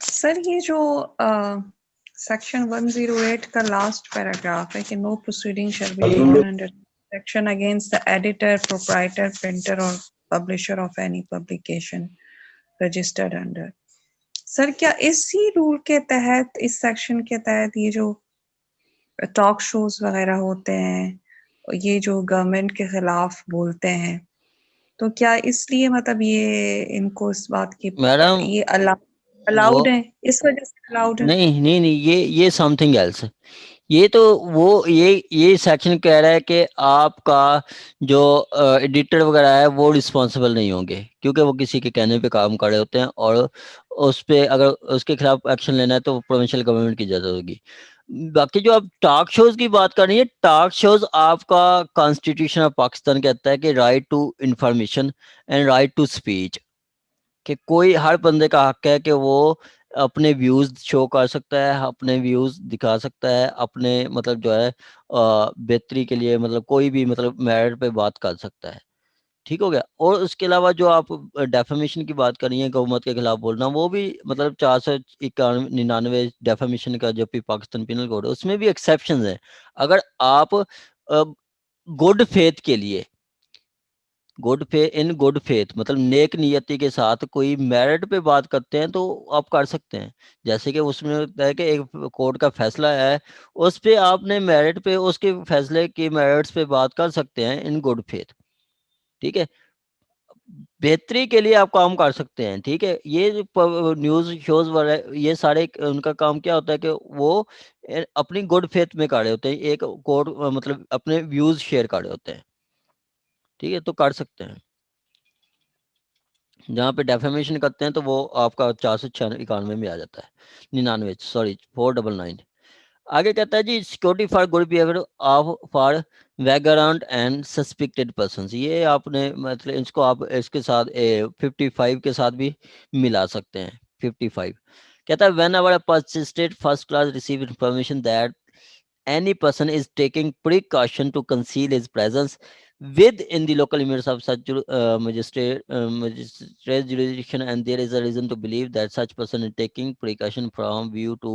سر یہ جو سیکشن 108 کا لاسٹ پیراگراف ہے کہ no proceeding shall be taken under section against the editor proprietor printer اور publisher of any publication registered under. Sir کیا اسی رول کے تحت اس سیکشن کے تحت یہ جو ٹاک شوز وغیرہ ہوتے ہیں یہ جو گورنمنٹ کے خلاف بولتے ہیں تو کیا اس لیے مطلب یہ ان کو اس بات کی میڈم یہ وہ الاؤڈ ہے اس وجہ سے الاؤڈ ہے؟ نہیں یہ سم تھنگ ایلس. یہ تو وہ یہ سیکشن کہہ رہا ہے کہ آپ کا جو ایڈیٹر وغیرہ ہے وہ رسپانسبل نہیں ہوں گے کیونکہ وہ کسی کے کہنے پہ کام کر رہے ہوتے ہیں اور اس پہ اگر اس کے خلاف ایکشن لینا ہے تو پروونشل گورنمنٹ کی اجازت ہوگی. باقی جو آپ ٹاک شوز کی بات کر رہی ہیں ٹاک شوز آپ کا کانسٹیٹیوشن آف پاکستان کہتا ہے کہ right to information and right to speech کہ کوئی ہر بندے کا حق ہے کہ وہ اپنے ویوز شو کر سکتا ہے اپنے ویوز دکھا سکتا ہے اپنے مطلب جو ہے بہتری کے لیے مطلب کوئی بھی مطلب میرٹ پہ بات کر سکتا ہے. ٹھیک ہو گیا. اور اس کے علاوہ جو آپ ڈیفامیشن کی بات کر رہی ہیں حکومت کے خلاف بولنا وہ بھی مطلب 499 ڈیفامیشن کا جو پاکستان پینل کوڈ ہے اس میں بھی ایکسیپشنز ہیں. اگر آپ گڈ فیتھ کے لیے گڈ فیتھ مطلب نیک نیتی کے ساتھ کوئی میرٹ پہ بات کرتے ہیں تو آپ کر سکتے ہیں. جیسے کہ اس میں ہوتا ہے کہ ایک کورٹ کا فیصلہ ہے اس پہ آپ نے میرٹ پہ اس کے فیصلے کی میرٹس پہ بات کر سکتے ہیں ان گڈ فیتھ. ٹھیک ہے. بہتری کے لیے آپ کام کر سکتے ہیں. ٹھیک ہے. یہ نیوز شوز وغیرہ یہ سارے ان کا کام کیا ہوتا ہے کہ وہ اپنی گڈ فیتھ میں کر رہے ہوتے ہیں ایک کورٹ مطلب اپنے ویوز شیئر کر رہے ہوتے ہیں. ٹھیک ہے. تو کر سکتے ہیں. جہاں پہ ڈیفیمیشن کرتے ہیں تو وہ آپ کا 491 میں آ جاتا ہے 499. آگے کہتا ہے جی security for good behaviour of for vagrant and suspected persons. یہ آپ نے مطلب اس کو آپ اس کے ساتھ 55 کے ساتھ بھی ملا سکتے ہیں. 55 کہتا ہے whenever persisted first class receive information that any person is taking precaution to conceal his presence within the local limits of such magistrate jurisdiction and there is a reason to believe that such person is taking precaution from view to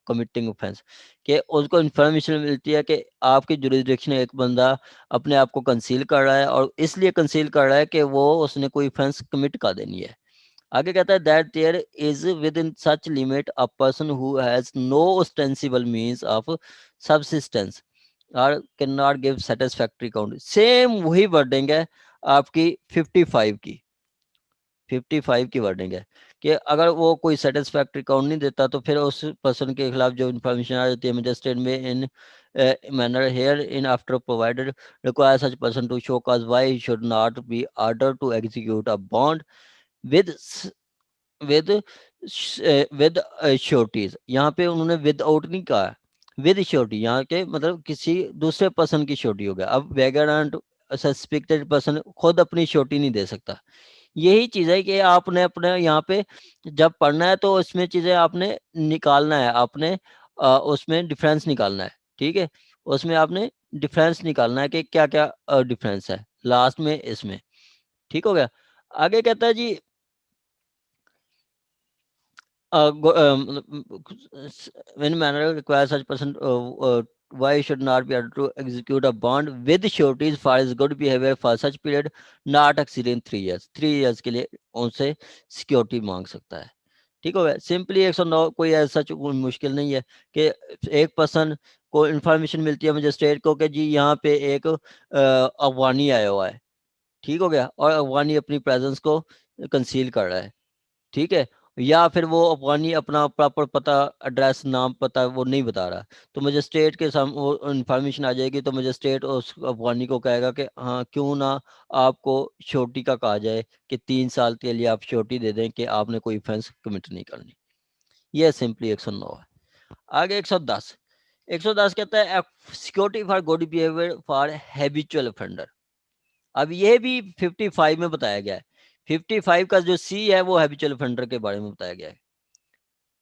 committing offense. کہ اس کو information ملتی ہے کہ آپ کی jurisdiction ایک بندہ اپنے آپ کو کنسیل کر رہا ہے اور اس لیے کنسیل کر رہا ہے کہ وہ اس نے کوئی offense کمٹ کر دینی ہے. آگے کہتا ہے that there is within such limit a person who has no ostensible means of subsistence or cannot give satisfactory account. Same وہی ورڈنگ ہے آپ کی 55 کی 55 کی ورڈنگ ہے کہ اگر وہ کوئی سیٹسفیکٹری اکاؤنٹ نہیں دیتا تو پھر اس پرسن کے خلاف جو انفارمیشن آ جاتی ہے magistrate may in manner hereinafter provided require such person to show cause why he should not be order to execute a bond with with sureties. یہاں پہ انہوں نے ود آؤٹ نہیں کہا ود شورٹی یہاں کے مطلب کسی دوسرے پرسن کی شورٹی ہو گیا. اب ویگرانٹ سسپیکٹڈ پرسن خود اپنی شورٹی نہیں دے سکتا. یہی چیز ہے کہ آپ نے اپنے یہاں پہ جب پڑھنا ہے تو اس میں چیزیں آپ نے نکالنا ہے آپ نے اس میں ڈفرینس نکالنا ہے. ٹھیک ہے. اس میں آپ نے ڈفرینس نکالنا ہے کہ کیا کیا ڈفرینس ہے لاسٹ میں اس میں. ٹھیک ہو گیا. آگے کہتا ہے جی when manner requires such person why should not be able to execute a bond with sureties for his good behavior for such period not exceeding 3 years. 3 years کے لیے ان سے سیکیورٹی مانگ سکتا ہے. ٹھیک ہو گیا. سمپلی 109 کوئی ایسا مشکل نہیں ہے کہ ایک پرسن کو انفارمیشن ملتی ہے مجسٹریٹ کو کہ جی یہاں پہ ایک افغانی آیا ہوا ہے. ٹھیک ہو گیا. اور افغانی اپنی پریزنس کو کنسیل کر رہا ہے. ٹھیک ہے. یا پھر وہ افغانی اپنا پراپر پتہ ایڈریس نام پتہ وہ نہیں بتا رہا تو مجسٹریٹ کے سامنے وہ انفارمیشن آ جائے گی تو مجسٹریٹ اس افغانی کو کہے گا کہ ہاں کیوں نہ آپ کو شورٹی کا کہا جائے کہ 3 سال کے لیے آپ شورٹی دے دیں کہ آپ نے کوئی offense کمٹ نہیں کرنی. یہ سمپلی 109 ہے. آگے 110 کہتا ہے security for good behaviour for habitual offender. اب یہ بھی 55 میں بتایا گیا ہے. 55 کا جو سی ہے وہ ہیبیچول افینڈر کے بارے میں بتایا گیا ہے.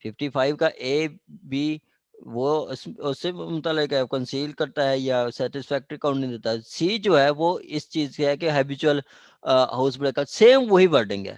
55 کا اے بی وہ اس سے متعلق ہے کنسیل کرتا ہے یا سیٹسفیکٹری اکاؤنٹ نہیں دیتا. سی جو ہے وہ اس چیز سے ہے کہ ہیبیچول ہاؤس بریکر. سیم وہی ورڈنگ ہے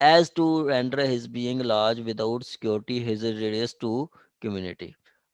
as to render his being large without security his radius to community.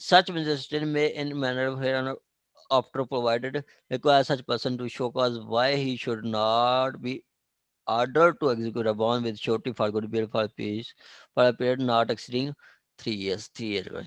such magistrate may in manner herein after provided require such person to show cause why he should not be ordered to execute a bond with surety for good behavior for peace for a period not exceeding 3 years. 3 years.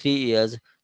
3 years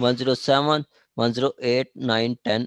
107 108 9 10,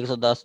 110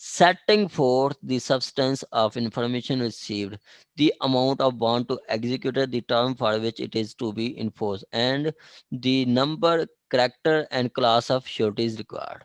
setting forth the substance of information received, the amount of bond to execute, the term for which it is to be enforced, and the number, character and class of sureties required.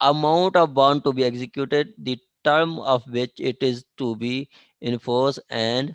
amount of bond to be executed, the term of which it is to be enforced, and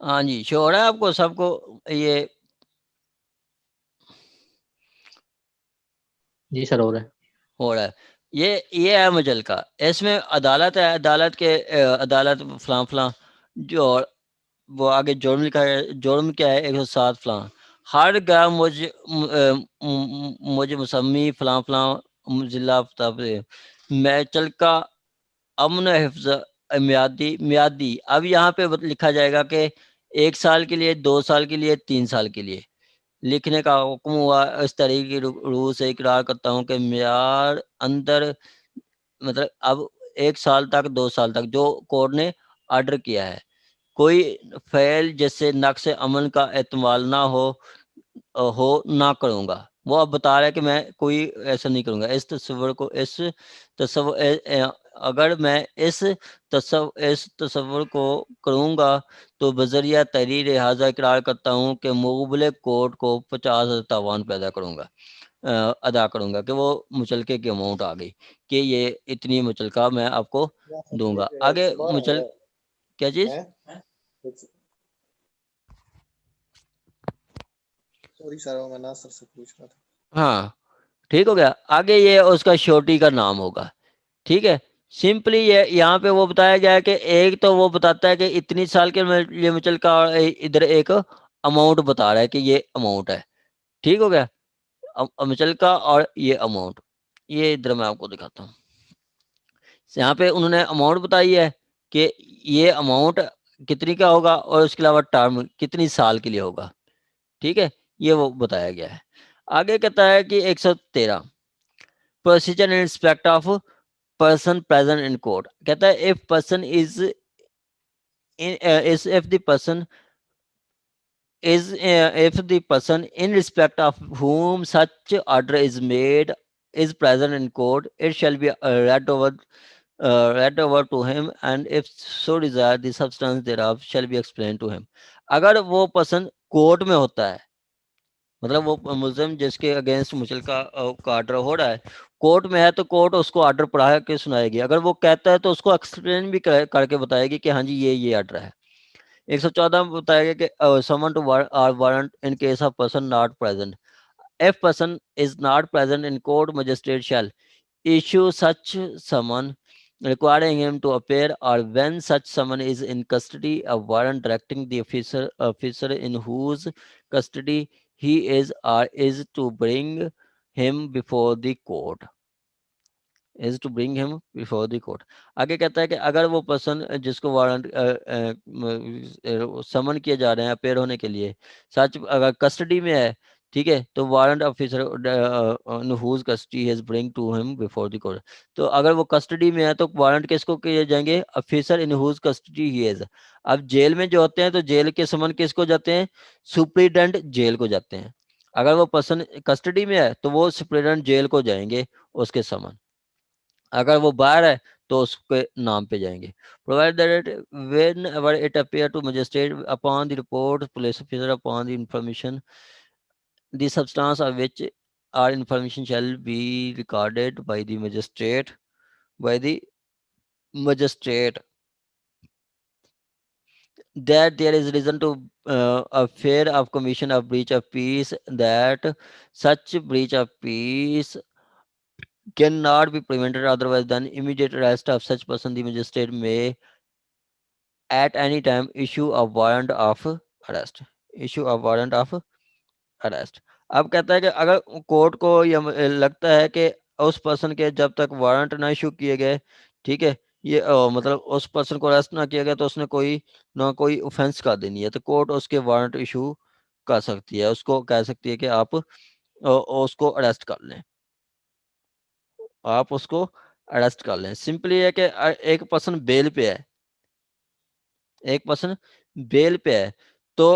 ہاں جی شو ہو رہا ہے آپ کو سب کو یہ؟ جی سر ہو رہا ہے. ہو رہا ہے. یہ ہے مجلکہ. اس میں عدالت ہے، عدالت کے عدالت فلاں فلاں جو وہ آگے جرم لکھا ہے. جرم کیا ہے؟ 107 فلاں. ہر گاہ مجھ مسمی فلاں فلاں ضلع میچل کا امن حفظ میادی. اب یہاں پہ لکھا جائے گا کہ 1 سال کے لیے، 2 سال کے لیے، 3 سال کے لیے لکھنے کا حکم ہوا. اس طریقے کی روح سے اقرار کرتا ہوں کہ معیار اندر مطلب اب 1 سال تک، 2 سال تک جو کورٹ نے آرڈر کیا ہے، کوئی فعل جس سے نقص امن کا احتمال نہ ہو نہ کروں گا. وہ اب بتا رہا ہے کہ میں کوئی ایسا نہیں کروں گا. اس تصور اگر میں اس تصور کو کروں گا تو بذریعہ تحریر لہٰذا اقرار کرتا ہوں کہ مقبل کورٹ کو 50,000 تاوان پیدا کروں گا، ادا کروں گا، کہ وہ مچلکے کی اماؤنٹ آ گئی کہ یہ اتنی مچلکہ میں آپ کو دوں گا. آگے کیا چیز؟ ہاں ٹھیک ہو گیا. آگے یہ اس کا شورٹی کا نام ہوگا. ٹھیک ہے. سمپلی یہاں پہ وہ بتایا گیا ہے کہ ایک تو وہ بتاتا ہے کہ اتنی سال کے لیے مچلکا، اور ادھر ایک اماؤنٹ بتا رہا ہے کہ یہ اماؤنٹ ہے. ٹھیک ہو گیا. مچلکا اور یہ اماؤنٹ، یہ ادھر میں آپ کو دکھاتا ہوں. یہاں پہ انہوں نے اماؤنٹ بتائی ہے کہ یہ اماؤنٹ کتنی کا ہوگا، اور اس کے علاوہ ٹرم کتنی سال کے لیے ہوگا. ٹھیک ہے. یہ وہ بتایا گیا ہے. آگے کہتا ہے کہ 113 procedure in respect of person present in court. کہتا ہے if person is if the person in respect of whom such order is made is present in court, it shall be read over to him, and if so desired the substance thereof shall be explained to him. اگر وہ person court میں ہوتا ہے، مطلب وہ ملزم جس کے اگینسٹ مچلکا کا آرڈر ہو رہا ہے کورٹ میں ہے، تو کورٹ اس کو آرڈر پڑھا کے سنائے گی. اگر وہ کہتا ہے تو اس کو ایکسپلین بھی کر کے بتائے گی کہ ہاں جی یہ آرڈر ہے. 114 میں بتایا گیا کہ summon to warrant in case of person not present. if person is not present in court, magistrate shall issue such summon requiring him to appear, or when such summon is in custody, a warrant directing the officer in whose custody he is or is to bring him before the court. آگے کہتا ہے کہ اگر وہ person جس کو warrant سمن کیے جا رہے ہیں اپیئر ہونے کے لیے، سچ اگر کسٹڈی میں ہے، ٹھیک ہے، تو warrant officer whose custody is bring to him before the court. تو اگر وہ کسٹڈی میں ہے تو وارنٹ کس کو کیے جائیں گے؟ Officer in whose custody he is. اب جیل میں جو ہوتے ہیں تو جیل کے سمن کس کو جاتے ہیں؟ سپریڈنٹ جیل کو جاتے ہیں. اگر وہ پرسن کسٹڈی میں ہے تو وہ سپریڈنٹ جیل کو جائیں گے اس کے سمن. اگر وہ باہر ہے تو اس کے نام پہ جائیں گے. Provide that whenever it appear to magistrate upon the report police officer upon the information, the substance of which or information shall be recorded by the magistrate that there is reason to a fear of commission of breach of peace, that such breach of peace cannot be prevented otherwise than immediate arrest of such person, the magistrate may at any time issue a warrant of arrest. اب کہتا ہے کہ اگر court کو یہ لگتا ہے کہ اس پرسن کے جب تک وارنٹ نہ ایشو کیے گئے، ٹھیک ہے، یہ مطلب اس پرسن کو اریسٹ نہ کیا گیا تو اس نے کوئی اوفینس کر دینی ہے، تو کورٹ اس کے وارنٹ ایشو کر سکتی ہے. اس کو کہہ سکتی ہے کہ آپ اس کو اریسٹ کر لیں. سمپلی ہے کہ ایک پرسن بیل پہ ہے تو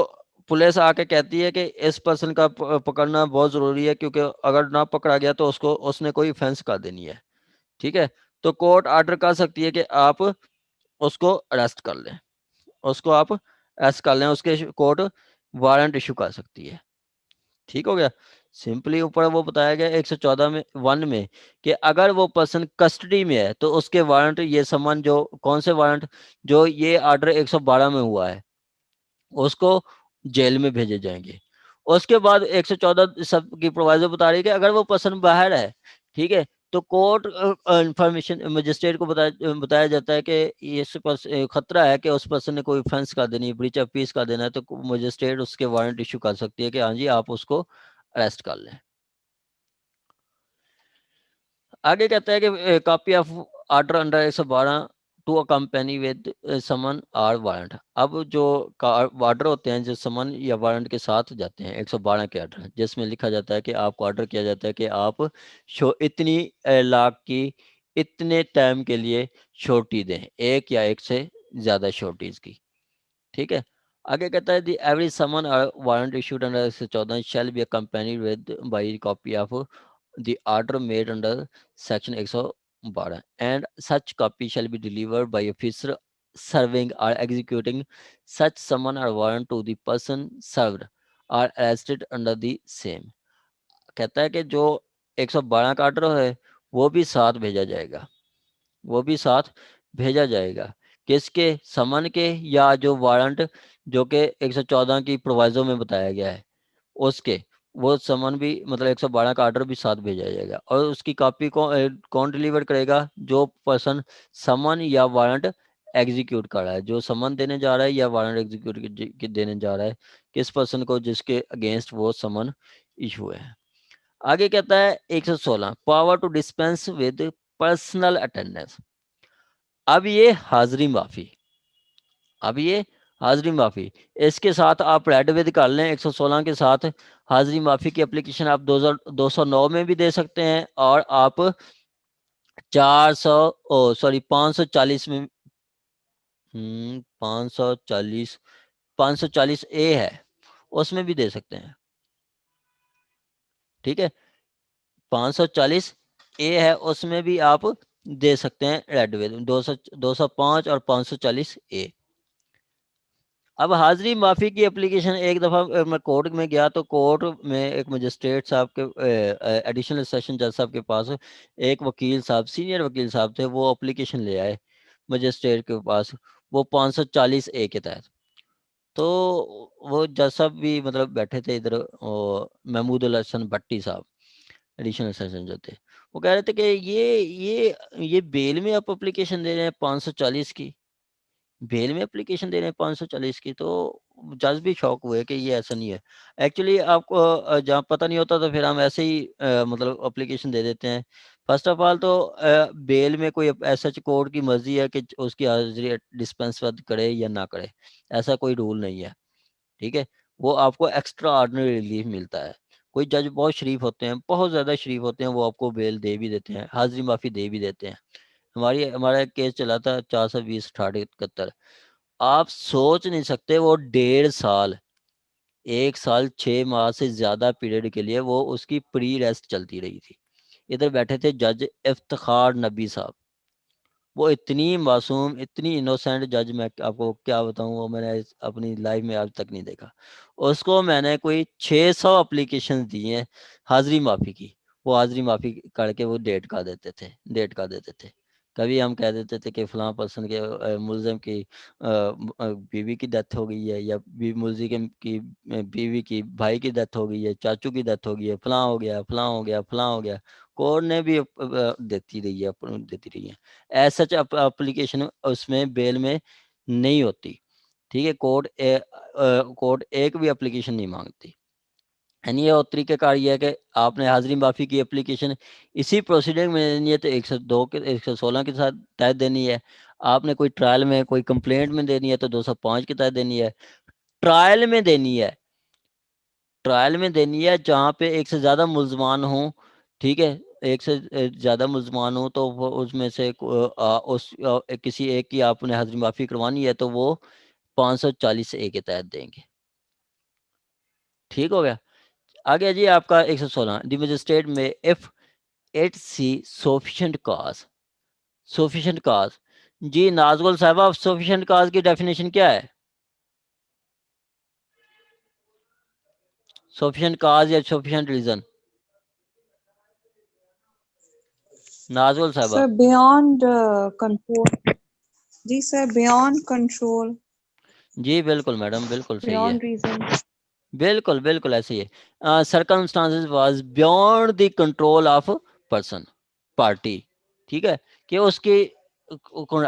پولیس آ کے کہتی ہے کہ اس پرسن کا پکڑنا بہت ضروری ہے، کیونکہ اگر نہ پکڑا گیا تو اس نے کوئی offense کر دینی ہے. ٹھیک ہے. تو کورٹ آرڈر کر سکتی ہے کہ آپ اس کو اریسٹ کر لیں، اس کے کورٹ وارنٹ ایشو کر سکتی ہے. ٹھیک ہو گیا. سمپلی اوپر وہ بتایا گیا 114 میں 1 میں کہ اگر وہ پرسن کسٹڈی میں ہے تو اس کے وارنٹ، یہ سمن جو کون سے وارنٹ، جو یہ آرڈر 112 میں ہوا ہے، اس کو جیل میں بھیجے جائیں گے. اس کے بعد 114 سب کی پرووائزر بتا رہی ہے کہ اگر وہ پرسن باہر ہے, ٹھیک ہے, تو کورٹ انفارمیشن مجسٹریٹ کو بتایا جاتا ہے کہ اس خطرہ ہے کہ اس پرسن نے کوئی offense کر دینی ہے, بریچ آف پیس کر دینا ہے, تو مجسٹریٹ اس کے وارنٹ ایشو کر سکتی ہے کہ ہاں جی آپ اس کو اریسٹ کر لیں. آگے کہتا ہے کہ copy of order under 112 to accompany with summon or warrant. اب جو آرڈر ہوتے ہیں جو سمن یا وارنٹ کے ساتھ جاتے ہیں 112 کے آرڈر, جس میں لکھا جاتا ہے کہ آپ کو آرڈر کیا جاتا ہے کہ آپ اتنی لاکھ کی اتنے ٹائم کے لیے شورٹی دیں, ایک یا ایک سے زیادہ شورٹیز کی, ٹھیک ہے. آگے کہتا ہے the every summon or warrant issued under 114 shall be accompanied with by copy of the order made under section 112 and such copy shall be delivered by officer serving or executing such summon or warrant to the person served or arrested under the same. کہتا ہے کہ جو 112 کا order ہے وہ بھی ساتھ بھیجا جائے گا, وہ بھی ساتھ بھیجا جائے گا کس کے, سمن کے, یا جو وارنٹ جو کہ 114 کی پرووائزوں میں بتایا گیا ہے اس کے, وہ سمن بھی مطلب 112 کا آرڈر بھی ساتھ بھیجا جائے گا. اور اس کی کاپی کو کون ڈیلیور کرے گا, جو پرسن سمن یا وارنٹ ایگزیکیوٹ کر رہا ہے, جو سمن دینے جا رہا ہے یا وارنٹ ایگزیکیوٹ دینے جا رہا ہے کس پرسن کو جس کے اگینسٹ وہ سمن ایشو ہے. آگے کہتا ہے 116 power to dispense with personal attendance. اب یہ حاضری معافی, اب یہ حاضری معافی, اس کے ساتھ آپ ریڈ ود کر لیں 116 کے ساتھ. حاضری معافی کی اپلیکیشن آپ 209 میں بھی دے سکتے ہیں, اور آپ 540 میں 540 اے ہے اس میں بھی دے سکتے ہیں, ٹھیک ہے. 540 اے ہے اس میں بھی آپ دے سکتے ہیں ریڈ ود, 205 اور 540 اے. اب حاضری معافی کی اپلیکیشن ایک دفعہ میں کورٹ میں گیا تو کورٹ میں ایک مجسٹریٹ صاحب کے ایڈیشنل سیشن جج صاحب کے پاس ایک وکیل صاحب, سینئر وکیل صاحب تھے, وہ اپلیکیشن لے آئے مجسٹریٹ کے پاس, وہ 540 اے کے تحت. تو وہ جج صاحب بھی مطلب بیٹھے تھے ادھر, محمود الحسن بھٹی صاحب ایڈیشنل سیشن جو تھے, وہ کہہ رہے تھے کہ یہ بیل میں آپ اپلیکیشن دے رہے ہیں 540 کی, بیل میں اپلیکیشن دے رہے ہیں 540 کی. تو جج بھی شوق ہوئے کہ یہ ایسا نہیں ہے. ایکچولی آپ کو جہاں پتہ نہیں ہوتا تو پھر ہم ایسے ہی مطلب اپلیکیشن دے دیتے ہیں. فرسٹ آف آل تو بیل میں کوئی ایسا کورٹ کی مرضی ہے کہ اس کی حاضری ڈسپینس کرے یا نہ کرے, ایسا کوئی رول نہیں ہے, ٹھیک ہے. وہ آپ کو ایکسٹرا آرڈنری ریلیف ملتا ہے. کوئی جج بہت شریف ہوتے ہیں, بہت زیادہ شریف ہوتے ہیں, وہ آپ کو بیل دے بھی دیتے ہیں, حاضری معافی دے بھی دیتے ہیں. ہمارا ایک کیس چلا تھا 420/6871. آپ سوچ نہیں سکتے, وہ 1.5 سال 1 سال 6 ماہ سے زیادہ پیریڈ کے لیے وہ اس کی پری ریسٹ چلتی رہی تھی. ادھر بیٹھے تھے جج افتخار نبی صاحب, وہ اتنی معصوم اتنی انوسینٹ جج, میں آپ کو کیا بتاؤں, وہ میں نے اپنی لائف میں آج تک نہیں دیکھا. اس کو میں نے کوئی 600 اپلیکیشن دی ہیں حاضری معافی کی, وہ حاضری معافی کر کے وہ ڈیٹ کا دیتے تھے. کبھی ہم کہہ دیتے تھے کہ فلاں پرسن کے ملزم کی بیوی کی ڈیتھ ہو گئی ہے, یا ملزم کی بیوی کی بھائی کی ڈیتھ ہو گئی ہے, چاچو کی ڈیتھ ہو گئی ہے, فلاں ہو گیا. کورٹ نے بھی دیتی رہی ہے. ایسا اپلیکیشن اس میں بیل میں نہیں ہوتی, ٹھیک ہے. کورٹ ایک بھی اپلیکیشن نہیں مانگتی. یعنی یہ طریقہ کار یہ ہے کہ آپ نے حاضری معافی کی اپلیکیشن اسی پروسیڈنگ میں دینی ہے تو 116 کے ساتھ تحت دینی ہے. آپ نے کوئی ٹرائل میں کوئی کمپلینٹ میں دینی ہے تو 205 کے تحت دینی ہے. ٹرائل میں دینی ہے جہاں پہ ایک سے زیادہ ملزمان ہوں, ٹھیک ہے, ایک سے زیادہ ملزمان ہوں, تو وہ اس میں سے کسی ایک کی آپ نے حاضری معافی کروانی ہے تو وہ 540 اے کے تحت دیں گے. ٹھیک ہو گیا. آگے جی آپ کا 116 the magistrate may if it sees sufficient cause. جی نازگل صاحبہ, سفیشینٹ کاز کی ڈیفینیشن کیا ہے؟ سفیشینٹ کاز یا sufficient reason, Nazgul Sahiba. Sir, beyond control. Ji sir, beyond control. جی بالکل میڈم بالکل صحیح ہے, beyond reason. بالکل بالکل ایسے ہی ہے. Circumstances was beyond the control of person party, ٹھیک ہے, کہ اس کی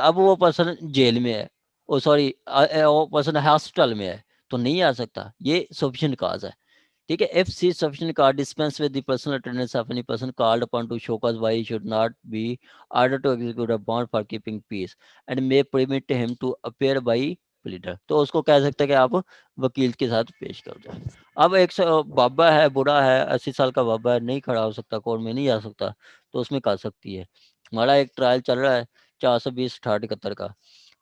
اب وہ پرسن جیل میں ہے, او سوری وہ پرسن ہاسپٹل میں ہے تو نہیں آ سکتا, یہ سفیشینٹ کاز ہے, ٹھیک ہے. If she sufficient cause dispense with the personal attendance of any person called upon to show cause why he should not be ordered to execute a bond for keeping peace and may permit him to appear by pleader, تو اس کو کہہ سکتے ہیں کہ آپ وکیل کے ساتھ پیش کر جائیں. اب ایک بابا ہے, بوڑھا ہے, 80 سال کا بابا ہے, نہیں کھڑا ہو سکتا, کورٹ میں نہیں آ سکتا, تو اس میں کر سکتی ہے. ہمارا ایک ٹرائل چل رہا ہے 420/68 کا,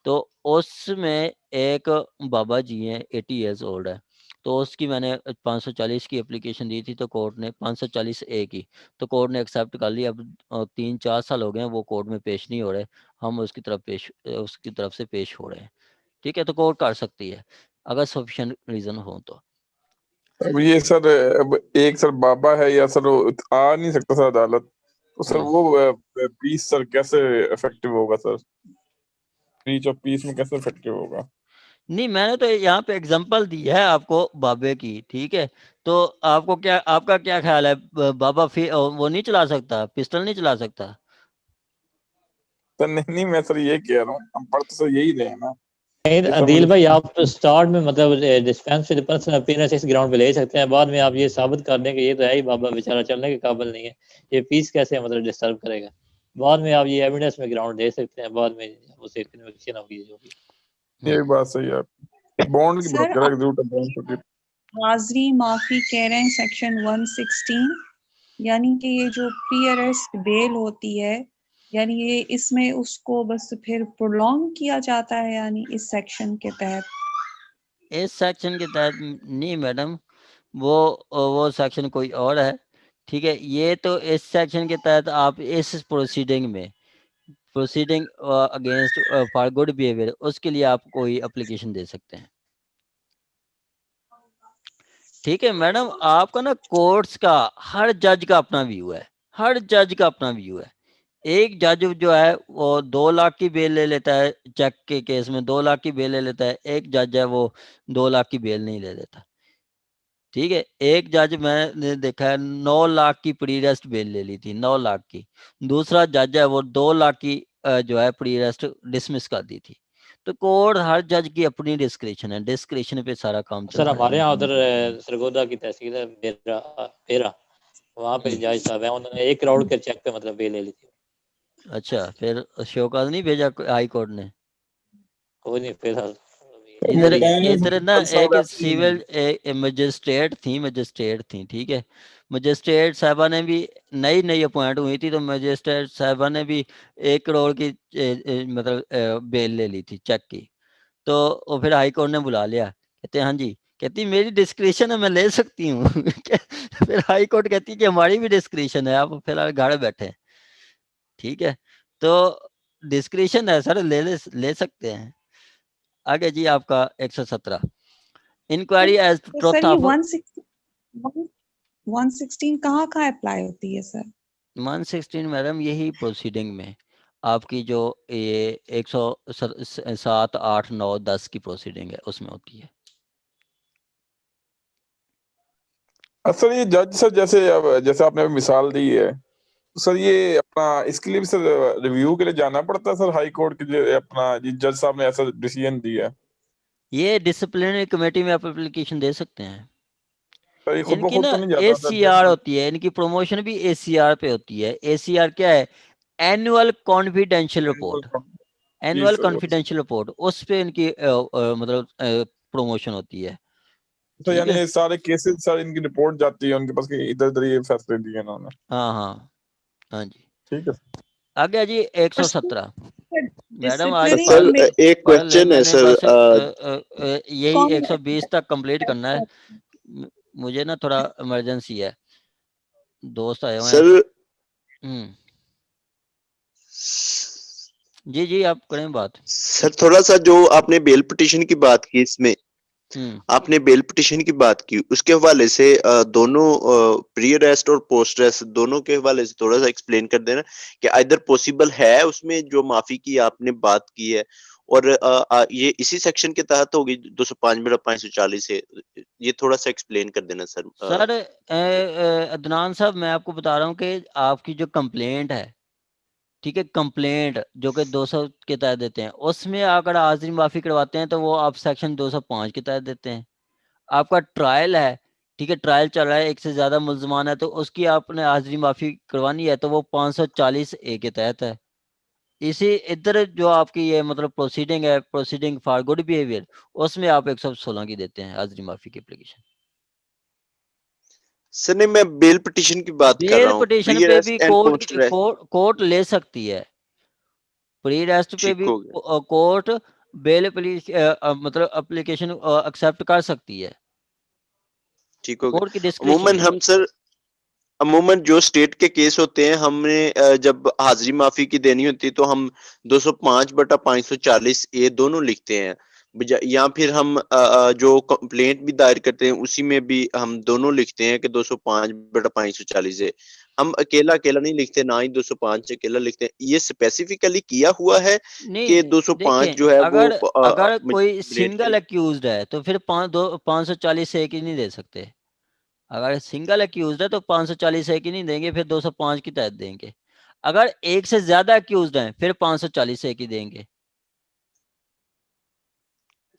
تو اس میں ایک بابا جی ہیں 80 ایئرز اولڈ ہے, تو اس کی میں نے 540 کی اپلیکیشن دی تھی, تو کورٹ نے 540A کی, تو کورٹ نے ایکسیپٹ کر لی. اب 3-4 سال ہو گئے ہیں وہ کورٹ میں پیش نہیں ہو رہے, ہم اس کی طرف سے پیش ہو رہے ہیں, ٹھیک ہے. تو کورٹ کر سکتی ہے اگر سفیشینٹ ریزن ہو تو. اب یہ سر ایک سر بابا ہے یا سر آ نہیں سکتا سر عدالت, تو سر وہ پیس سر کیسے افیکٹو ہوگا سر, بریچ آف پیس میں کیسے افیکٹو ہوگا؟ نہیں, میں نے تو یہاں پہ اگزامپل دی ہے آپ کو بابے کی, ٹھیک ہے. تو آپ کو کیا, آپ کا کیا خیال ہے, بابا وہ نہیں چلا سکتا, پسٹل نہیں چلا سکتا؟ سر نہیں میں سر یہ کہہ رہا ہوں, ہم پڑھ تو سر یہی رہے ہیں نا. عدیل بھائی آپ سٹارٹ میں مطلب ڈسپینس ود پرسنل اپیئرنس اس گراؤنڈ پہ لے سکتے ہیں, بعد میں آپ یہ ثابت کر دیں کہ یہ تو ہے ہی بابا بیچارہ چلنے کے قابل نہیں ہے, یہ پیس کیسے مطلب ڈسٹرب کرے گا, بعد میں آپ یہ ایویڈنس میں گراؤنڈ دے سکتے ہیں, بعد میں اسے کنوکشن ہوگی جو بھی. یہ بات صحیح ہے. بانڈ کی بروکر ایگزیکیوٹر حاضری معافی کہہ رہے ہیں سیکشن 116, یعنی کہ یہ جو پری اریسٹ بیل ہوتی ہے, یعنی یہ اس میں اس کو بس پھر پرولونگ کیا جاتا ہے, یعنی اس سیکشن کے تحت. اس سیکشن کے تحت نہیں میڈم, وہ سیکشن کوئی اور ہے, ٹھیک ہے. یہ تو اس سیکشن کے تحت آپ اس proceeding against for good behaviour, اس کے لیے آپ کوئی اپلیکیشن دے سکتے ہیں, ٹھیک ہے میڈم. آپ کا نا کورٹس کا ہر جج کا اپنا ویو ہے, ہر جج کا اپنا ویو ہے. ایک جج جو ہے وہ 2 لاکھ کی بیل لے لیتا ہے, چیک کے کیس میں 2 لاکھ کی بیل لے لیتا ہے, ایک جج ہے وہ 2 لاکھ کی بیل نہیں لے لیتا, ٹھیک ہے. ایک جج میں نے دیکھا ہے 9 لاکھ کی پری ریسٹ بیل لے لی تھی, 9 لاکھ کی. دوسرا جج ہے وہ 2 لاکھ کی جو ہے پری ریسٹ ڈسمس کر دی تھی. تو کورٹ ہر جج کی اپنی ڈسکریشن ہے, ڈسکریشن پہ سارا کام سر چلتا ہمارے ہے. یہاں ادھر سرگودا کی تحصیل ہے پیرا, وہاں پہ جج صاحب ہیں, انہوں نے 1 کروڑ کے چیک پہ مطلب بیل لے لی تھی. اچھا, پھر شوکاز نہیں بھیجا ہائی کورٹ نے؟ کوئی نہیں, پھر ادھر نا ایک سیول مجسٹریٹ تھیں, ٹھیک ہے. مجسٹریٹ صاحبہ نے بھی نئی اپوائنٹ ہوئی تھی, تو مجسٹریٹ صاحبہ نے بھی 1 کروڑ کی مطلب بیل لے لی تھی چیک کی. تو پھر ہائی کورٹ نے بلا لیا, کہتے ہیں ہاں جی, کہتی میری ڈسکریشن ہے, میں لے سکتی ہوں. پھر ہائی کورٹ کہتی کہ ہماری بھی ڈسکریشن ہے, آپ فی الحال گھر بیٹھے, ٹھیک ہے. تو ڈسکریشن ہے سر, لے سکتے ہیں. آگے جی آپ کا 117 inquiry as to sir truth یہ آف 116 کہاں اپلائی ہوتی ہے سر؟ 116 میڈم یہی پروسیڈنگ میں آپ کی جو یہ 107, 8, 9, 10 کی پروسیڈنگ ہے اس میں ہوتی ہے. سر یہ جج سر جیسے آپ نے مثال دی ہے, سر یہ اپنا اس کے لیے بھی سر ریویو کے لیے جانا پڑتا ہے سر ہائی کورٹ کے, جو اپنا جج صاحب نے ایسا ڈیسیژن دیا ہے, یہ ڈسپلنری کمیٹی میں آپ اپلیکیشن دے سکتے ہیں. سر یہ خود ان کی بخود نا تو نہیں اے جاتا سی سر؟ آر ہوتی ہے, ان کی پروموشن بھی اے سی آر پہ ہوتی ہے. اے سی آر کیا ہے؟ اینوئل کانفیڈینشیل رپورٹ, جی اینوئل سر, کانفیڈینشیل رپورٹ, اس پہ ان کی مطلب پروموشن ہوتی ہے, تو ٹھیک ہے. یعنی سارے کیسز سر ان کی رپورٹ جاتی ہے ان کے پاس کہ ادھر ادھر یہ فیصلے دیے انہوں نے. ہاں جی. ٹھیک ہے آگے جی 117 میڈم آج سر ایک پڑھ لے, کوشچن میں ہے نے سر, بس یہی 120 تک کمپلیٹ کرنا ہے, مجھے نا تھوڑا ایمرجنسی ہے, دوست آئے ہوئے ہیں. جی آپ کریں بات. سر تھوڑا سا جو آپ نے بیل پٹیشن کی بات کی, اس میں آپ نے بیل پٹیشن کی بات کی, اس کے حوالے سے دونوں پری اریسٹ اور پوسٹ اریسٹ دونوں کے حوالے سے تھوڑا سا ایکسپلین کر دینا کہ ادھر پوسیبل ہے اس میں جو معافی کی آپ نے بات کی ہے, اور یہ اسی سیکشن کے تحت ہوگی 205/540 سے. یہ تھوڑا سا ایکسپلین کر دینا سر. سر عدنان صاحب میں آپ کو بتا رہا ہوں کہ آپ کی جو کمپلینٹ ہے، ٹھیک ہے، کمپلینٹ جو کہ 200 کے تحت دیتے ہیں، اس میں اگر حاضری معافی کرواتے ہیں تو وہ آپ سیکشن 205 کے تحت دیتے ہیں. آپ کا ٹرائل ہے، ٹھیک ہے، ٹرائل چل رہا ہے، ایک سے زیادہ ملزمان ہے، تو اس کی آپ نے حاضری معافی کروانی ہے تو وہ 540A کے تحت ہے. اسی ادھر جو آپ کی یہ مطلب پروسیڈنگ ہے، پروسیڈنگ فار گڈ بیہیویئر، اس میں آپ 116 کی دیتے ہیں حاضری معافی کی اپلیکیشن. سر نہیں، میں بیل پٹیشن کی بات کر بیل رہا ہوں. پٹیشن پری پہ اریسٹ بھی اینڈ پوسٹ اریسٹ. کورٹ لے سکتی ہے. پری ریسٹ پہ ٹھیک بھی ہو گیا. کورٹ بیل مطلب اپلیکیشن ایکسیپٹ کر سکتی ہے. ٹھیک ہو گیا. کورٹ کی ڈسکریشن عموماً ہے. ہم سر جو اسٹیٹ کے کیس ہوتے ہیں، ہم نے جب حاضری معافی کی دینی ہوتی ہے تو ہم 205/540A دونوں لکھتے ہیں، یا پھر ہم جو کمپلینٹ بھی دائر کرتے ہیں اسی میں بھی ہم دونوں لکھتے ہیں کہ 205/540A. ہم اکیلا نہیں لکھتے، نہ ہی 205 اکیلا لکھتے ہیں. یہ اسپیسیفکلی کیا ہوا ہے نہیں کہ 205 دیکھیں، جو ہے وہ اگر کوئی بریڈ کے سنگل ایکیوزڈ ہے تو پھر 540A کی نہیں دے سکتے. اگر سنگل ایکیوزڈ ہے تو 540A کی نہیں دیں گے، پھر 205 کی تحت دیں گے. اگر ایک سے زیادہ ایکیوزڈ ہیں پھر 540A کی دیں گے.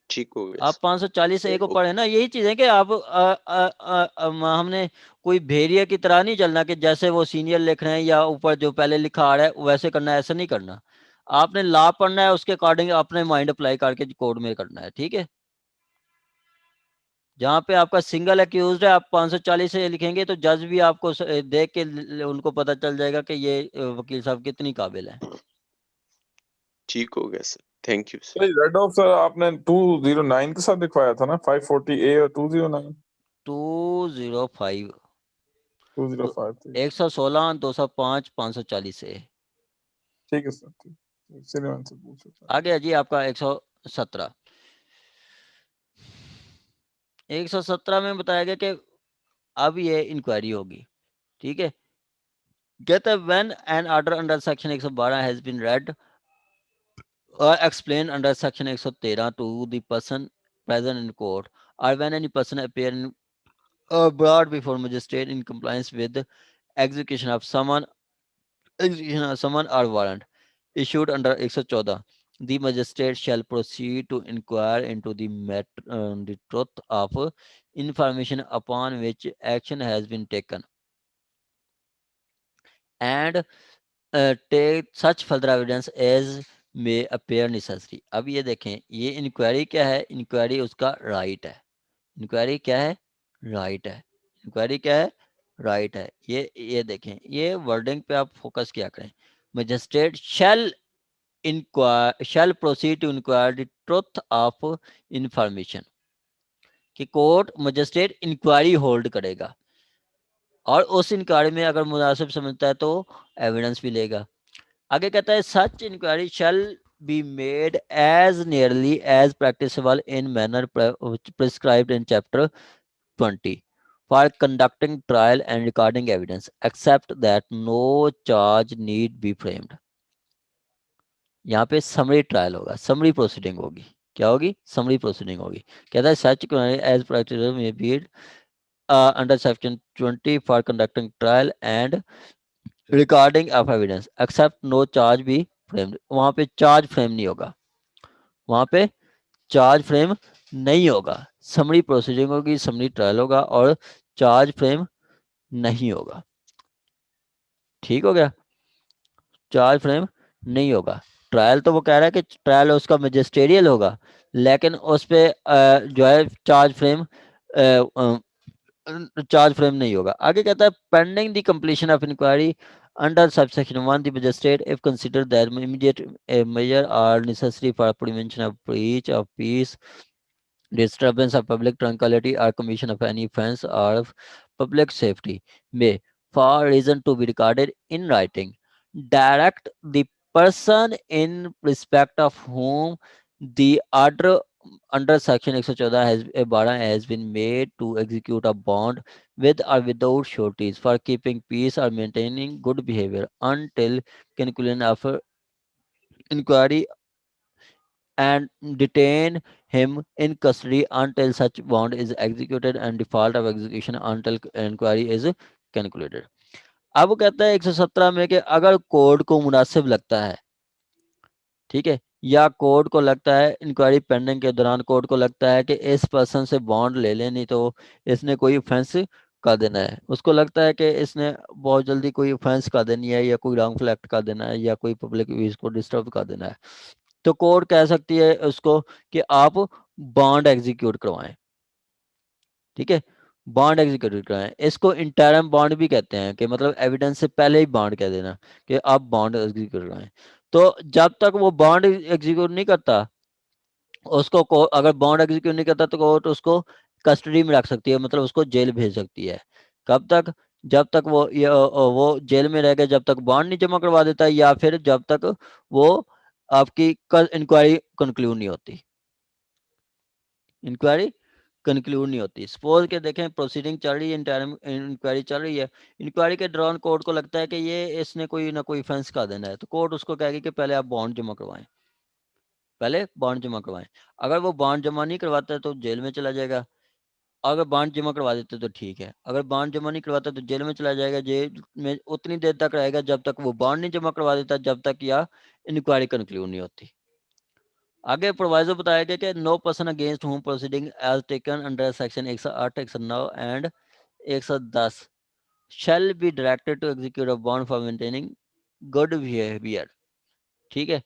ٹھیک ہو گیا. آپ 540A کو پڑھیں نا. یہی چیز ہے کہ آپ ہم نے کوئی بھیڑیا کی طرح نہیں چلنا کہ جیسے وہ سینئر لکھ رہے ہیں یا اوپر جو پہلے لکھا آ رہا ہے ویسے کرنا ہے، ایسا نہیں کرنا. آپ نے لا پڑھنا ہے، اس کے اکارڈنگ اپنے مائنڈ اپلائی کر کے کوڈ میں کرنا ہے. ٹھیک ہے، جہاں پہ آپ کا سنگل ایکیوزڈ ہے آپ 540 لکھیں گے تو جج بھی آپ کو دیکھ کے ان کو پتہ چل جائے گا کہ یہ وکیل صاحب کتنی قابل ہیں. ٹھیک ہو گیا sir. Thank you sir. Read of sir آپ نے 209 کے ساتھ لکھوایا تھا نا، 540A اور 209 205 205 تھی. 116 205 540A. ٹھیک ہے سر. اسی لیے میں سے پوچھ رہا تھا. آگے جی آپ کا 117 میں بتایا گیا کہ اب یہ انکوائری ہوگی. ٹھیک ہے، کہتا ہے when an order under section 112 has been read or explained under section 113 to the person present in court, or when any person appear in brought before magistrate in compliance with execution of summon or warrant issued under 114, the magistrate shall proceed to inquire into the the truth of information upon which action has been taken and take such further evidence as may appear necessary. اب یہ دیکھیں، یہ inquiry کیا ہے؟ Inquiry اس کا right ہے. Inquiry کیا ہے؟ رائٹ ہے. انکوائری کیا ہے؟ رائٹ ہے. یہ دیکھیں، یہ ورڈنگ پہ آپ فوکس کیا کریں. Magistrate shall proceed to inquire the truth of information. کہ کورٹ مجسٹریٹ انکوائری ہولڈ کرے گا اور اس انکوائری میں اگر مناسب سمجھتا ہے تو ایویڈنس بھی لے گا. آگے کہتا ہے سچ inquiry shall be made as nearly as practicable in manner prescribed in chapter 20 for conducting trial and recording evidence except that no charge need be framed. یہاں پہ سمری ٹرائل ہوگا، سمری پروسیڈنگ ہوگی. کیا ہوگی؟ سمری پروسیڈنگ ہوگی. کہتا ہے such as practical میں be under section 20 for conducting trial and recording of evidence except no charge be framed. وہاں پہ چارج فریم نہیں ہوگا، وہاں پہ چارج فریم نہیں ہوگا. سمری پروسیڈنگ ہوگی، سمری ٹرائل ہوگا اور چارج فریم نہیں ہوگا. ٹھیک ہو گیا؟ چارج فریم نہیں ہوگا. ٹرائل تو وہ کہہ رہا ہے کہ ٹرائل اس کا مجسٹیریل ہوگا، لیکن اس پہ جو ہے چارج فریم نہیں ہوگا. آگے کہتا ہے pending the completion of inquiry under subsection 1 the magistrate if considered that immediate measure are necessary for prevention of breach of peace, disturbance of public tranquility or commission of any offense or of public safety may for reason to be recorded in writing direct the person in respect of whom the order under section 114 has been made to execute a bond with or without sureties for keeping peace or maintaining good behavior until conclusion of inquiry and detain him in custody until such bond is executed and default of execution until inquiry is concluded. اب وہ کہتا ہے 117 میں کہ اگر court کو مناسب لگتا ہے، ٹھیک ہے، یا کورٹ کو لگتا ہے انکوائری پینڈنگ کے دوران کورٹ کو لگتا ہے کہ اس پرسن سے بانڈ لے لیں، نہیں تو اس نے کوئی offense کر دینا ہے، اس کو لگتا ہے کہ اس نے بہت جلدی کوئی offense کر دینی ہے یا کوئی رانگ فل ایکٹ کر دینا ہے یا کوئی پبلک ویز کو ڈسٹرب کر دینا ہے، تو کورٹ کہہ سکتی ہے اس کو کہ آپ بانڈ ایگزیکیوٹ کروائیں، ٹھیک ہے، بانڈ ایگزیکیوٹ کروائیں. اس کو انٹرم بانڈ بھی کہتے ہیں کہ مطلب ایویڈنس سے پہلے ہی بانڈ کہہ دینا کہ آپ بانڈ ایگزیکیوٹ کروائیں. تو جب تک وہ بانڈ ایگزیکیوٹ نہیں کرتا، اس کو اگر بانڈ ایگزیکیوٹ نہیں کرتا تو کورٹ اس کو کسٹڈی میں رکھ سکتی ہے، مطلب اس کو جیل بھیج سکتی ہے. کب تک؟ جب تک وہ جیل میں رہ کے جب تک بانڈ نہیں جمع کروا دیتا، یا پھر جب تک وہ آپ کی انکوائری کنکلوڈ نہیں ہوتی. انکوائری کنکلوڈ نہیں ہوتی. سپوز کہ دیکھیں پروسیڈنگ چل رہی ہے، انکوائری چل رہی ہے، انکوائری کے دوران کورٹ کو لگتا ہے کہ یہ اس نے کوئی نہ کوئی فینس کا دینا ہے، تو کورٹ اس کو کہے گی کہ پہلے آپ بانڈ جمع کروائیں، پہلے بانڈ جمع کروائیں. اگر وہ بانڈ جمع نہیں کرواتا ہے تو جیل میں چلا جائے گا، اگر بانڈ جمع کروا دیتے تو ٹھیک ہے، اگر بانڈ جمع نہیں کرواتا تو جیل میں چلا جائے گا. جیل میں اتنی دیر تک رہے گا جب تک وہ بانڈ نہیں جمع کروا دیتا، جب تک یا انکوائری کنکلوڈ نہیں ہوتی. آگے پرووائزر بتایا گیا کہ no person against whom proceeding is taken under section 108 109 and 110 shall be directed to execute a bond for maintaining good behavior. ٹھیک ہے،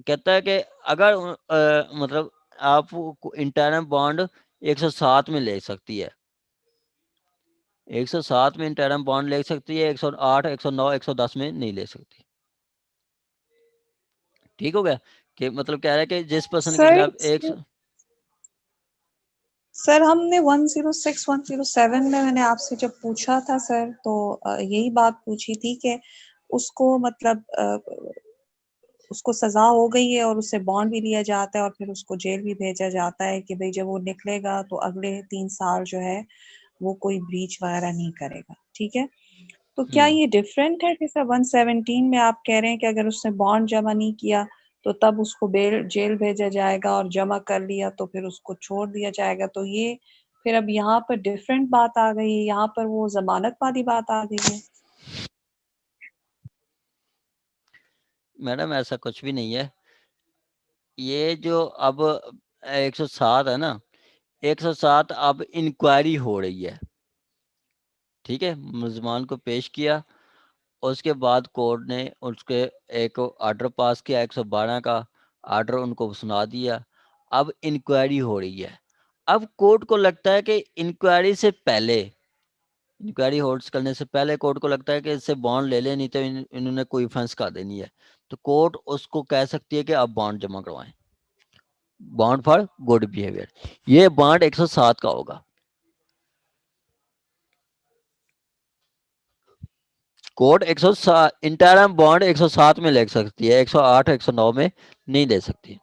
کہتا ہے کہ اگر مطلب آپ انٹرم بانڈ 107 میں لے سکتی ہے، 107 میں انٹرم بانڈ لے سکتی ہے، 108 109 110 میں نہیں لے سکتی. ٹھیک ہو گیا کہ مطلب کہہ رہا ہے کہ جس پرسن کے خلاف ایک سر ہم نے 106 107 میں نے آپ سے جب پوچھا تھا سر، تو یہی بات پوچھی تھی کہ اس کو مطلب اس کو سزا ہو گئی ہے اور اس سے بانڈ بھی لیا جاتا ہے اور پھر اس کو جیل بھی بھیجا جاتا ہے کہ بھئی جب وہ نکلے گا تو اگلے 3 سال جو ہے وہ کوئی بریچ وغیرہ نہیں کرے گا. ٹھیک ہے، تو کیا یہ ڈیفرنٹ ہے کہ سر 117 میں آپ کہہ رہے ہیں کہ اگر اس نے بانڈ جمع نہیں کیا تو تب اس کو جیل بھیجا جائے گا، اور جمع کر لیا تو پھر اس کو چھوڑ دیا جائے گا، تو یہ پھر اب یہاں پر ڈیفرنٹ بات آ گئی ہے، یہاں پر وہ ضمانت والی بات آ گئی ہے. میڈم ایسا کچھ بھی نہیں ہے. یہ جو اب 107 ہے نا، 107 اب انکوائری ہو رہی ہے، ٹھیک ہے، ملزمان کو پیش کیا، اس کے بعد کورٹ نے اس کے ایک آرڈر پاس کیا، 112 کا آرڈر ان کو سنا دیا. اب انکوائری ہو رہی ہے. اب کورٹ کو لگتا ہے کہ انکوائری سے پہلے، انکوائری ہولڈ کرنے سے پہلے کورٹ کو لگتا ہے کہ اس سے بانڈ لے لیں، نہیں تو انہوں نے کوئی فنس کر دینی ہے، تو کورٹ اس کو کہہ سکتی ہے کہ آپ بانڈ جمع کروائیں، بانڈ فار گڈ بیہیویئر. یہ بانڈ 107 کا ہوگا. کورٹ 107 انٹرم بانڈ 107 میں لے سکتی ہے، 108 109 میں نہیں لے سکتی.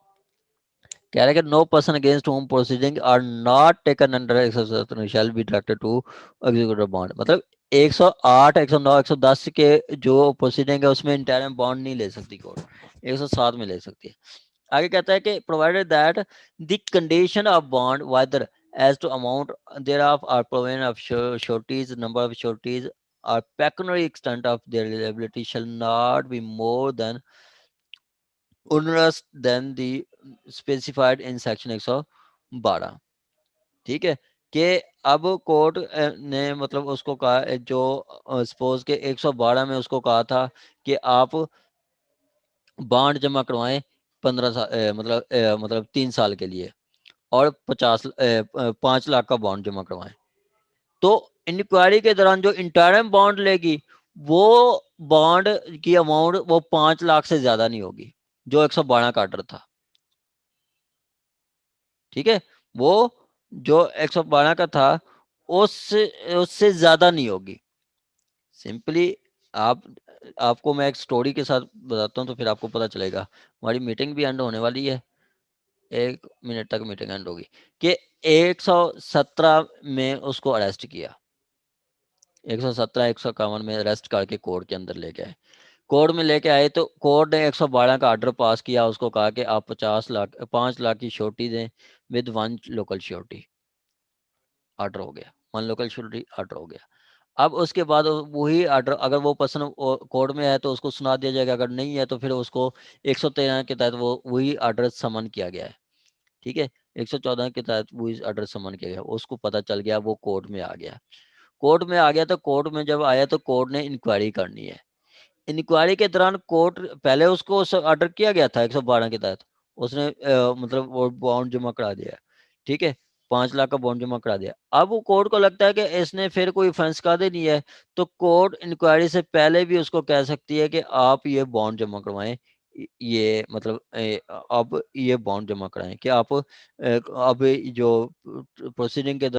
کہہ رہے کہ no person against whom proceeding are not taken under 107 shall be directed to executive bond. مطلب 108 109 110 کے جو پروسیڈنگ ہے اس میں انٹرم بانڈ نہیں لے سکتی کورٹ، 107 میں لے سکتی ہے. آگے کہتا ہے کہ provided that the condition of bond whether as to amount thereof or provision of sureties, number of sureties or pecuniary extent of their liability shall not be more than onerous than the specified in section 112. ٹھیک ہے کہ اب court نے مطلب اس کو کہا، جو suppose کہ 112 میں اس کو کہا تھا کہ آپ بانڈ جمع کروائیں 15 سال مطلب 3 سال کے لیے اور 5 لاکھ کا بانڈ جمع کروائیں، تو انکوائری کے دوران جو انٹرم بانڈ لے گی وہ بانڈ کی اماؤنٹ وہ 5 لاکھ سے زیادہ نہیں ہوگی جو 112 کا آرڈر تھا. ٹھیک ہے، وہ جو 112 کا تھا اس سے زیادہ نہیں ہوگی. سمپلی آپ کو میں ایک سٹوری کے ساتھ بتاتا ہوں تو پھر آپ کو پتہ چلے گا. ہماری میٹنگ بھی اینڈ ہونے والی ہے، 1 منٹ تک میٹنگ اینڈ ہوگی. کہ 117 میں اس کو اریسٹ کیا، 117 151 میں اریسٹ کر کے کورٹ کے اندر لے گئے. کورٹ میں لے کے آئے تو کورٹ نے 112 کا آرڈر پاس کیا, اس کو کہا کہ آپ 5 لاکھ کی شورٹی دیں ود 1 لوکل شورٹی. آرڈر ہو گیا, 1 لوکل شورٹی آرڈر ہو گیا. اب اس کے بعد وہی آرڈر اگر وہ پسند کورٹ میں ہے تو اس کو سنا دیا جائے گا, اگر نہیں ہے تو پھر اس کو 113 کے تحت وہی آرڈر سمن کیا گیا ہے. ٹھیک ہے, 114 کے تحت وہی آرڈر سمن کیا گیا, اس کو پتہ چل گیا, وہ کورٹ میں آ گیا. کورٹ میں آ گیا تو کورٹ میں جب آیا تو کورٹ نے انکوائری کرنی ہے. انکوائری کے دوران کورٹ پہلے اس کو آرڈر کیا گیا تھا 112 کے تحت, اس نے مطلب وہ بانڈ جمع کرا دیا. ٹھیک ہے, 5 لاکھ کا بانڈ جمع کرا دیا. اب وہ کورٹ کو لگتا ہے کہ اس نے پھر کوئی فنس کا دے نہیں ہے, تو کورٹ انکوائری سے پہلے بھی اس کو کہہ سکتی ہے کہ آپ یہ بانڈ جمع کروائیں, یہ مطلب اب یہ بانڈ جمع کرائیں کہ آپ اب جو پروسیڈنگ کے